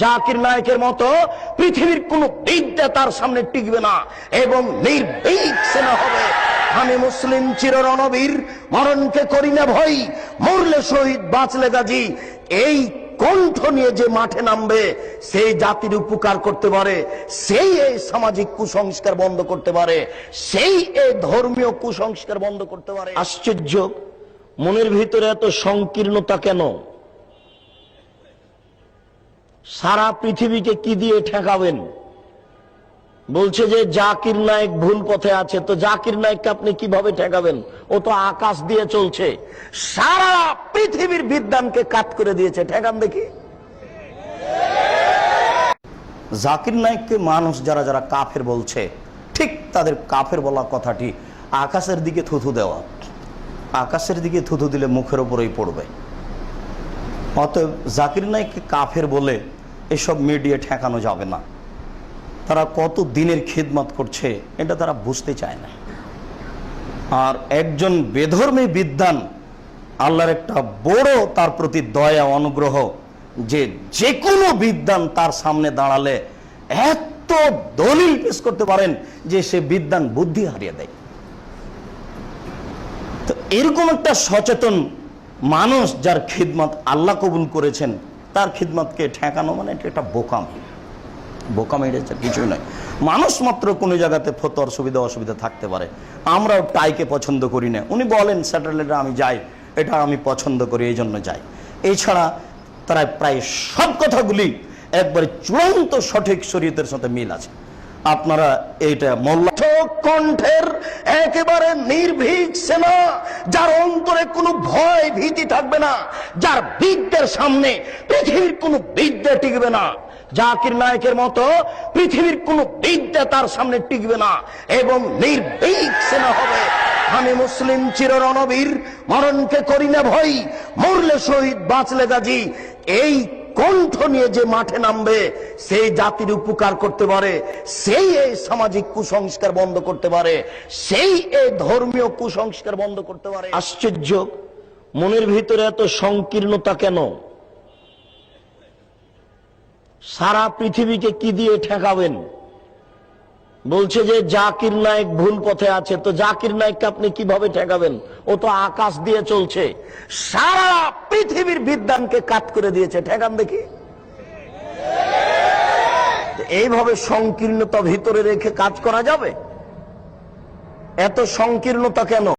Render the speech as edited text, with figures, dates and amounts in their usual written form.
জাকির নায়েকের মতো পৃথিবীর কোন বিদ্যা তার সামনে টিকবে না এবং নির্ভীক সেনা হবে। আমি মুসলিম চির রণবীর, মরণকে করি না ভয়, মরলে শহীদ বাঁচলে গাজী। এই কণ্ঠ নিয়ে যে মাঠে নামবে সেই জাতির উপকার করতে পারে, সেই এই সামাজিক কুসংস্কার বন্ধ করতে পারে, সেই এই ধর্মীয় কুসংস্কার বন্ধ করতে পারে। আশ্চর্য, মনের ভিতরে এত সংকীর্ণতা কেন? সারা পৃথিবীকে কি দিয়ে ঠেকাবেন? বলছে যে জাকির নায়েক ভুল পথে আছে, তো জাকির নায়েককে আপনি কিভাবে ঠেকাবেন? ও তো আকাশ দিয়ে চলছে, সারা পৃথিবীর বিদ্যানকে কাট করে দিয়েছে, ঠেকান দেখি। জাকির নায়েককে মানুষ যারা যারা কাফের বলছে, ঠিক তাদের কাফের বলা কথাটি আকাশের দিকে থুথু দেওয়া। আকাশের দিকে থুথু দিলে মুখের উপরেই পড়বে। অতএব জাকির নায়েককে কাফের বলে এসব মিডিয়া ঠেকানো যাবে না। তারা কত দিনের খিদমত করছে এটা তারা বুঝতে চায় না। আর একজন বেধর্মী বিদ্বান, আল্লাহর একটা বড় তার প্রতি দয়া অনুগ্রহ যে যে কোনো বিদ্বান তার সামনে দাঁড়ালে এত দলিল পেশ করতে পারেন যে সে বিদ্বান বুদ্ধি হারিয়ে দেয়। তো এরকম একটা সচেতন মানুষ যার খিদমত আল্লাহ কবুল করেছেন, তার খিদমতকে ঠেকানো মানে এটা একটা বোকামি। বোকামি এটা কিছুই নয়। মানুষ মাত্র কোনো জায়গাতে ফতোয়ার সুবিধা অসুবিধা থাকতে পারে। আমরাও টাইকে পছন্দ করি না, উনি বলেন স্যাটেলাইটে আমি যাই, এটা আমি পছন্দ করি, এই জন্য যাই। এছাড়া তারা প্রায় সব কথাগুলি একবারে চূড়ান্ত সঠিক শরীয়তের সাথে মিল আছে। আপনারা এইটা মোল্লা কণ্ঠের একেবারে নির্ভীক সেনা, যার অন্তরে কোনো ভয় ভীতি থাকবে না, যার বিদ্যার সামনে পৃথিবীর কোনো বিদ্যা টিকবে না। জাকির নায়েকের মতো পৃথিবীর কোন বিদ্যা তার সামনে টিকবে না এবং নির্ভীক সেনা হবে। আমি মুসলিম চির রণবীর, মরণকে করি না ভয়, মরলে শহীদ বাঁচলে গাজী। এই কণ্ঠ নিয়ে যে মাঠে নামবে সেই জাতির উপকার করতে পারে, সেই এই সামাজিক কুসংস্কার বন্ধ করতে পারে, সেই এই ধর্মীয় কুসংস্কার বন্ধ করতে পারে। আশ্চর্য, মনের ভিতরে এত সংকীর্ণতা কেন? সারা পৃথিবীকে কি দিয়ে ঠেকাবেন? বলছে যে জাকির নায়েক ভুল পথে আছে, তো জাকির নায়েককে আপনি কিভাবে ঠেকাবেন? ও তো আকাশ দিয়ে চলছে, সারা পৃথিবীর বিদ্যানকে কাট করে দিয়েছে, ঠেকান দেখি। এইভাবে সংকীর্ণতা ভিতরে রেখে কাজ করা যাবে? এত সংকীর্ণতা কেন?